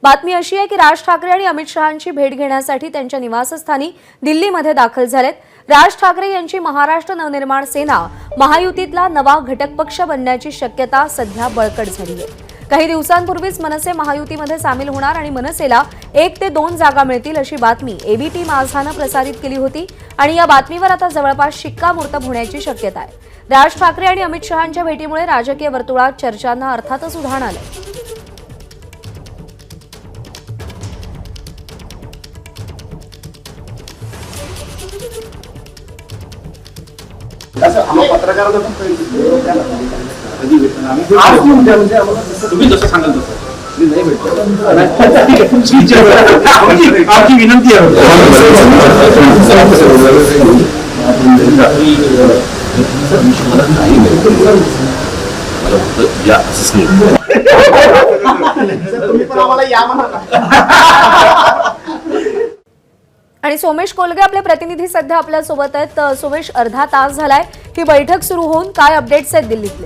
बातमी अशी आहे की राज ठाकरे आणि अमित शहांची भेट घेण्यासाठी त्यांच्या निवासस्थानी दिल्लीमध्ये दाखल झालेत। राज ठाकरे यांची महाराष्ट्र नवनिर्माण सेना महायुतीतला नवा घटक पक्ष बनण्याची शक्यता सध्या बळकट झाली आहे। काही दिवसांपूर्वीच मनसे महायुतीमध्ये सामील होणार आणि मनसेला 1 ते 2 जागा मिळतील अशी बातमी एबीपी माझानं प्रसारित केली होती आणि या बातमीवर आता जवळपास शिक्कामोर्तब होण्याची शक्यता आहे। राज ठाकरे आणि अमित शहांच्या भेटीमुळे राजकीय वर्तुळात चर्चांना अर्थातच उधाण आलंय। तुम्ही जसं सांगाल तसं नाही आमची विनंती आहे आणि सोमेश कोलगे आपले प्रतिनिधी सध्या आपल्या सोबत आहेत। सोमेश, अर्धा तास झालाय ही बैठक सुरू होऊन, काय अपडेट्स आहेत दिल्लीतले?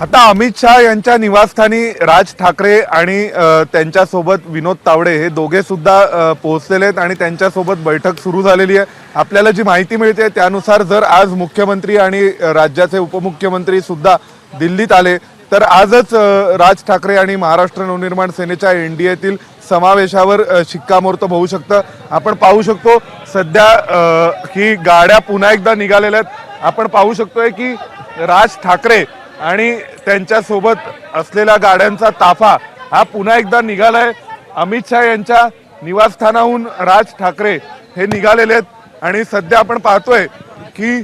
आता अमित शहा यांच्या निवासस्थानी राज ठाकरे आणि त्यांच्यासोबत विनोद तावडे हे दोघे सुद्धा पोहोचलेले आहेत आणि त्यांच्यासोबत बैठक सुरू झालेली आहे। आपल्याला जी माहिती मिळते त्यानुसार जर आज मुख्यमंत्री आणि राज्याचे उपमुख्यमंत्री सुद्धा दिल्लीत आले तर आजच राज ठाकरे आणि महाराष्ट्र नवनिर्माण सेनेच्या एनडीएतील समावेशावर शिक्कामोर्तब होऊ शकतं। आपण पाहू शकतो सध्या की गाड्या पुन्हा एकदा निघालेल्या आहेत। आपण पाहू शकतोय की राज ठाकरे आणि त्यांच्यासोबत असलेल्या गाड्यांचा ताफा हा पुन्हा एकदा निघालाय। अमित शहा यांच्या निवासस्थानाहून राज ठाकरे हे निघालेले आहेत आणि सध्या आपण पाहतोय की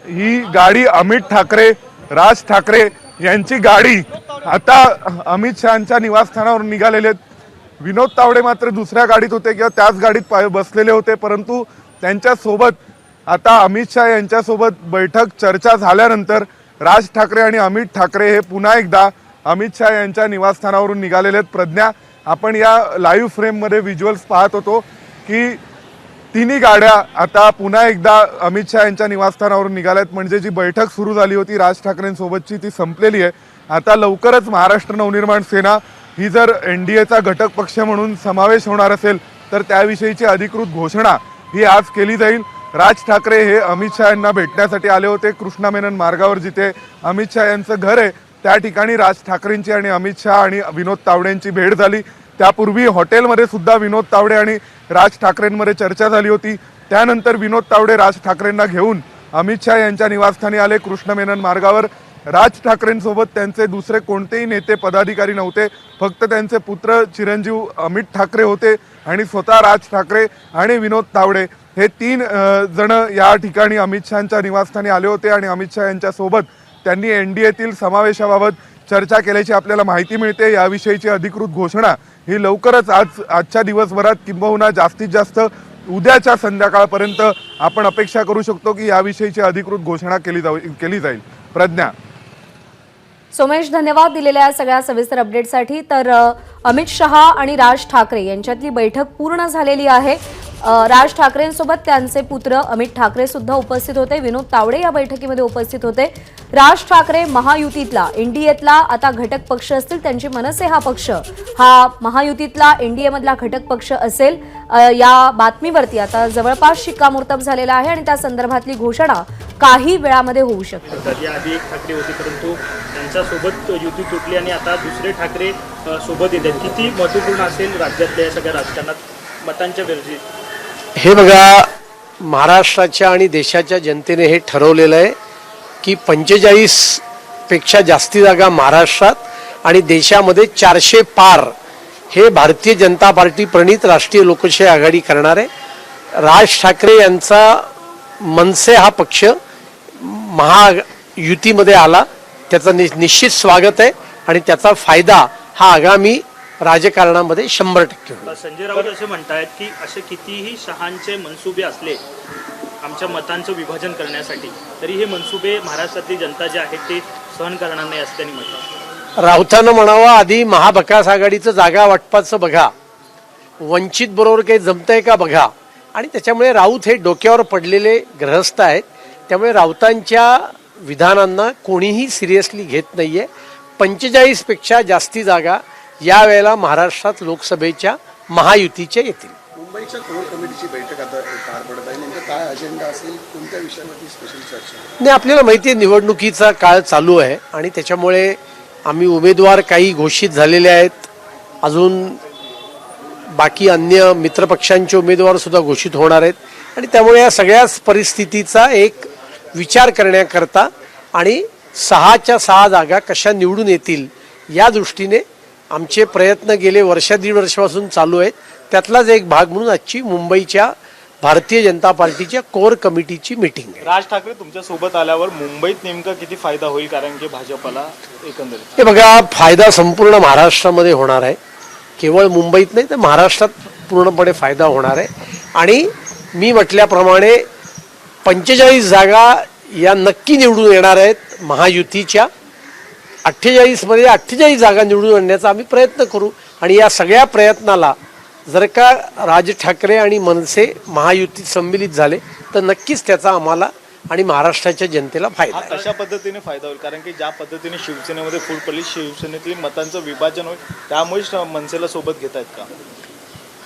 ही गाडी अमित ठाकरे राज ठाकरे यांची गाडी आता अमित शहांच्या निवासस्थानावरून निघालेले आहेत। विनोद तावडे मात्र दुसऱ्या गाडीत होते किंवा त्याच गाडीत बसलेले होते, परंतु त्यांच्यासोबत आता अमित शहा यांच्यासोबत बैठक चर्चा झाल्यानंतर राज ठाकरे आणि अमित ठाकरे हे पुन्हा एकदा अमित शहा यांच्या निवासस्थानावरून निघालेले आहेत। प्रज्ञा, आपण या लाईव्ह फ्रेममध्ये व्हिज्युअल्स पाहत होतो की तिन्ही गाड्या आता पुन्हा एकदा अमित शहा यांच्या निवासस्थानावरून निघाल्यात। म्हणजे जी बैठक सुरू झाली होती राज ठाकरेंसोबतची ती संपलेली आहे। आता लवकरच महाराष्ट्र नवनिर्माण सेना ही जर एनडीएचा घटक पक्ष म्हणून समावेश होणार असेल तर त्याविषयीची अधिकृत घोषणा ही आज केली जाईल। राज ठाकरे हे अमित शहा यांना भेटण्यासाठी आले होते कृष्णा मेनन मार्गावर, जिथे अमित शहा यांचं घर आहे त्या ठिकाणी राज ठाकरेंची आणि अमित शहा आणि विनोद तावडेंची भेट झाली। त्यापूर्वी हॉटेलमध्ये सुद्धा विनोद तावडे आणि राज ठाकरेंमध्ये चर्चा झाली होती। त्यानंतर विनोद तावडे राज ठाकरेंना घेऊन अमित शहा यांच्या निवासस्थानी आले कृष्णा मेनन मार्गावर। राज ठाकरेंसोबत त्यांचे दुसरे कोणतेही नेते पदाधिकारी नव्हते, फक्त त्यांचे पुत्र चिरंजीव अमित ठाकरे होते आणि स्वतः राज ठाकरे आणि विनोद तावडे हे 3 जण या ठिकाणी अमित शहांच्या निवासस्थानी आले होते आणि अमित शहा यांच्यासोबत त्यांनी एनडीएतील समावेशाबाबत चर्चा केल्याची आपल्याला माहिती मिळते। याविषयीची अधिकृत घोषणा ही लवकरच आजच्या दिवसभरात किंबहुना जास्तीत जास्त उद्याच्या संध्याकाळपर्यंत आपण अपेक्षा करू शकतो की याविषयीची अधिकृत घोषणा केली जाईल। प्रज्ञा, सोमेश, धन्यवाद दिलेल्या सगळ्या सविस्तर अपडेटसाठी। तर अमित शहा आणि राज ठाकरे यांच्यातली बैठक पूर्ण झालेली आहे। राज ठाकरेंसोबत त्यांचे पुत्र अमित ठाकरे सुद्धा उपस्थित होते, विनोद तावडे या बैठकीमध्ये उपस्थित होते। राज ठाकरे महायुतीतला एनडीएतला आता घटक पक्ष असतील, त्यांची मनसे हा पक्ष हा महायुतीतला एनडीए मधला घटक पक्ष असेल। या बातमीवरती आता जवळपास शिक्कामोर्तब झालेला आहे आणि त्या संदर्भातली घोषणा काही वेळामध्ये होऊ शकते। आधी एक ठाकरे होते परंतु त्यांच्यासोबत युती तुटली आणि आता दुसरे ठाकरे सोबत येत आहेत। किती महत्त्वपूर्ण असेल राज्यातल्या सगळ्या राजकारणात मतांच्या गरजेत? हे बघा, महाराष्ट्राच्या आणि देशाच्या जनतेने हे ठरवलेलं आहे की 45 पेक्षा जास्ती जागा महाराष्ट्रात आणि देशामध्ये 400 पार हे भारतीय जनता पार्टी प्रणित राष्ट्रीय लोकशाही आघाडी करणार आहे। राज ठाकरे यांचा मनसे हा पक्ष महायुतीमध्ये आला, त्याचं निश्चित स्वागत आहे आणि त्याचा फायदा हा आगामी राजकारणामध्ये 100% होईल। संजय राऊत असे म्हणतात की असे कितीही शहांचे मनसुबे असले आमच्या मतांचं विभाजन करण्यासाठी तरी हे मनसुबे महाराष्ट्रातली जनता जे आहेत ते सहन करणार नाही असं त्यांनी म्हटलं। राऊतांना म्हणावं, आधी महाविकास आघाडीचं जागा वाटपाचं बघा, वंचित बरोबर काही जमतंय का बघा। आणि त्याच्यामुळे राऊत हे डोक्यावर पडलेले ग्रहस्थ आहेत, त्यामुळे राऊतांच्या विधानांना कोणीही सिरियसली घेत नाहीये. 45पेक्षा जास्ती जागा यावेळेला महाराष्ट्रात लोकसभेच्या महायुतीच्या येतील. मुंबईच्या कोर कमिटीची बैठक आता पार पडत आहे. नेमकं काय अजेंडा असेल, कोणत्या विषयावरती स्पेशल चर्चा? नाही, आपल्याला माहिती आहे निवडणुकीचा काळ चालू आहे आणि त्याच्यामुळे आम्ही उमेदवार काही घोषित झालेले आहेत. अजून बाकी अन्य मित्रपक्षांचे उमेदवार सुद्धा घोषित होणार आहेत आणि त्यामुळे या सगळ्याच परिस्थितीचा एक विचार करण्याकरता आणि 6च्या 6 जागा कशा निवडून येतील या दृष्टीने आमचे प्रयत्न गेले दीड वर्षापासून चालू आहेत. त्यातलाच एक भाग म्हणून आजची मुंबईच्या भारतीय जनता पार्टीच्या कोर कमिटीची मीटिंग आहे. राज ठाकरे तुमच्या सोबत आल्यावर मुंबईत नेमका किती फायदा होईल, कारण की भाजपला एकंदरीत? हे बघा, फायदा संपूर्ण महाराष्ट्रामध्ये होणार आहे. केवळ मुंबईत नाही तर महाराष्ट्रात पूर्णपणे फायदा होणार आहे. आणि मी म्हटल्याप्रमाणे 45 जागा या नक्की निवडून येणार आहेत महायुतीच्या. 48मध्ये 48 जागा निवडून आणण्याचा आम्ही प्रयत्न करू आणि या सगळ्या प्रयत्नाला जर का राज ठाकरे आणि मनसे महायुतीत सम्मिलित झाले तर नक्कीच त्याचा आम्हाला आणि महाराष्ट्राच्या जनतेला फायदा आहे. कशा पद्धतीने फायदा होईल, कारण की ज्या पद्धतीने शिवसेनेमध्ये फूट पडली, शिवसेनेतील मतांचं विभाजन होईल, त्यामुळेच मनसेला सोबत घेत आहेत का?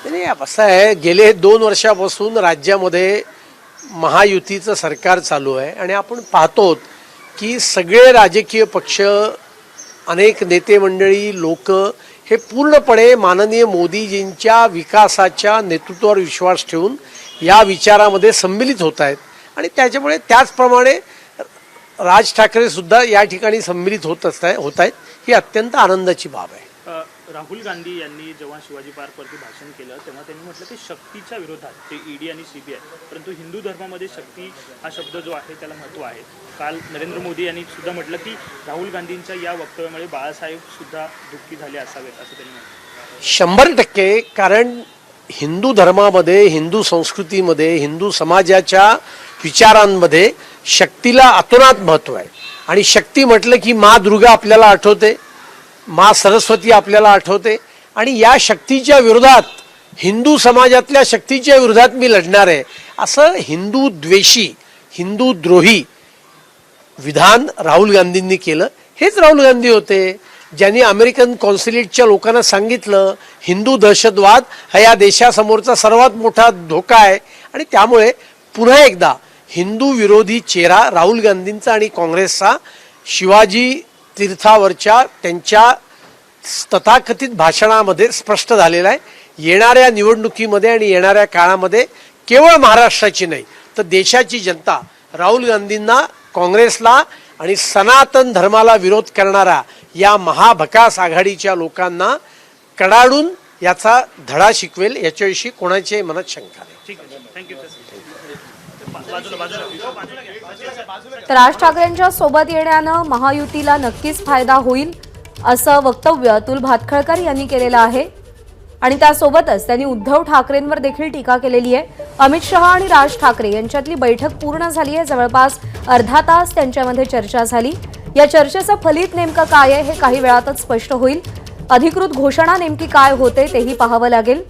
नाही, असं आहे, गेले 2 वर्षापासून राज्यामध्ये महायुतीचं सरकार चालू आहे आणि आपण पाहतो की सगळे राजकीय पक्ष, अनेक नेते मंडळी, लोक हे पूर्णपणे माननीय मोदीजींच्या विकासाच्या नेतृत्वावर विश्वास ठेवून या विचारामध्ये सम्मिलित होत आहेत आणि त्याच्यामुळे त्याचप्रमाणे राज ठाकरे सुद्धा या ठिकाणी सम्मिलित होत आहेत. ही अत्यंत आनंदाची बाब आहे. राहुल गांधी यांनी जेव्हा शिवाजी पार्कवरती भाषण केलं तेव्हा त्यांनी म्हटलं की शक्तीच्या विरोधात, ते ईडी आणि सीबीआय, परंतु हिंदू धर्मामध्ये शक्ती हा शब्द जो आहे त्याला महत्त्व आहे. काल नरेंद्र मोदी यांनी सुद्धा म्हटलं की राहुल गांधींच्या या वक्तव्यामुळे बाळासाहेब सुद्धा दुःखी झाले असावेत असं त्यांनी म्हटलं. 100%. कारण हिंदू धर्मामध्ये, हिंदू संस्कृतीमध्ये, हिंदू समाजाच्या विचारांमध्ये शक्तीला अतोनात महत्त्व आहे. आणि शक्ती म्हटलं की माँ दुर्गा आपल्याला आठवते, माँ सरस्वती आपल्याला आठवते आणि या शक्तीच्या विरोधात, हिंदू समाजातल्या शक्तीच्या विरोधात मी लढणार आहे असं हिंदू द्वेषी, हिंदू द्रोही विधान राहुल गांधींनी केलं. हेच राहुल गांधी होते ज्यांनी अमेरिकन कॉन्सुलेटच्या लोकांना सांगितलं हिंदू दहशतवाद हा या देशासमोरचा सर्वात मोठा धोका आहे. आणि त्यामुळे पुन्हा एकदा हिंदू विरोधी चेहरा राहुल गांधींचा आणि काँग्रेसचा शिवाजी तीर्थावरच्या त्यांच्या तथाकथित भाषणामध्ये स्पष्ट झालेला आहे. येणाऱ्या निवडणुकीमध्ये आणि येणाऱ्या काळामध्ये केवळ महाराष्ट्राची नाही तर देशाची जनता राहुल गांधींना, काँग्रेसला आणि सनातन धर्माला विरोध करणाऱ्या या महाभकास आघाडीच्या लोकांना कडाडून याचा धडा शिकवेल याच्याविषयी कोणाच्याही मनात शंका नाही. ठीक आहे, थँक्यू. तर राज ठाकरेंच्या सोबत येण्यानं महायुतीला नक्कीच फायदा होईल असं वक्तव्य अतुल भातखळकर यांनी केलेलं आहे. आणि त्यासोबतच त्यांनी उद्धव ठाकरेंवर देखील टीका केलेली आहे. अमित शहा आणि राज ठाकरे यांच्यातली बैठक पूर्ण झाली आहे. जवळपास अर्धा तास त्यांच्यामध्ये चर्चा झाली. या चर्चेचं फलित नेमकं काय आहे हे काही वेळातच स्पष्ट होईल. अधिकृत घोषणा नेमकी काय होते तेही पाहावं लागेल.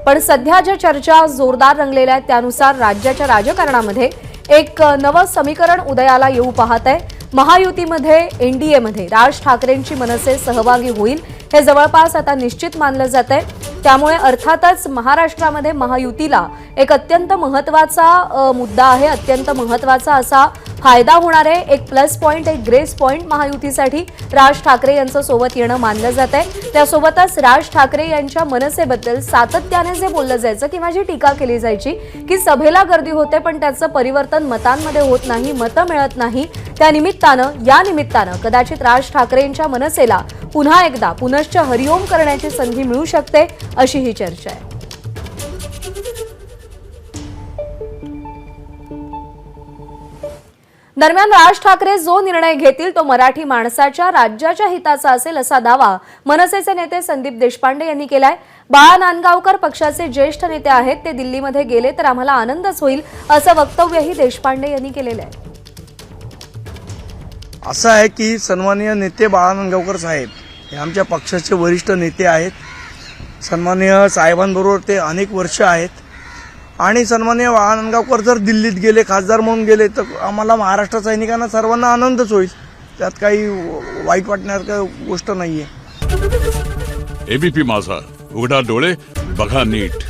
पण सध्या ज्या चर्चा जोरदार रंगलेल्या आहेत त्यानुसार राज्याच्या राजकारणामध्ये एक नवं समीकरण उदयाला येऊ पाहत आहे. महायुतीमध्ये, एनडीएमध्ये राज ठाकरेंची मनसे सहभागी होईल हे जवळपास आता निश्चित मानलं जात आहे. त्यामुळे अर्थातच महाराष्ट्रामध्ये महायुतीला एक अत्यंत महत्त्वाचा मुद्दा आहे, अत्यंत महत्त्वाचा असा फायदा होणार आहे. एक प्लस पॉईंट, एक ग्रेस पॉईंट महायुतीसाठी राज ठाकरे यांचं सोबत येणं मानलं जात आहे. त्यासोबतच राज ठाकरे यांच्या मनसेबद्दल सातत्याने जे बोललं जायचं किंवा जी टीका केली जायची की सभेला गर्दी होते पण त्याचं परिवर्तन मतांमध्ये होत नाही, मतं मिळत नाही, या निमित्तानं कदाचित राज ठाकरेंच्या मनसेला पुन्हा एकदा पुनश्च हरिओम करण्याची संधी मिळू शकते अशी ही चर्चा आहे. दरम्यान राज ठाकरे जो निर्णय घेतील तो मराठी माणसाच्या, राज्याच्या हिताचा असेल असा दावा मनसेचे नेते संदीप देशपांडे यांनी केलाय. बाळा नांदगावकर पक्षाचे ज्येष्ठ नेते आहेत. ते दिल्लीमध्ये गेले तर आम्हाला आनंदच होईल असं वक्तव्यही देशपांडे यांनी केलेलं आहे. असं आहे की सन्माननीय नेते बाळा नांदगावकर साहेब हे आमच्या पक्षाचे वरिष्ठ नेते आहेत. सन्माननीय साहेबांबरोबर ते अनेक वर्ष आहेत आणि सन्माननीय बाळा जर दिल्लीत गेले, खासदार म्हणून गेले, तर आम्हाला महाराष्ट्र सैनिकांना सर्वांना आनंदच होईल. त्यात काही वाईट वाटण्यासारखं गोष्ट नाहीये. एबीपी माझा, उघडा डोळे बघा नीट.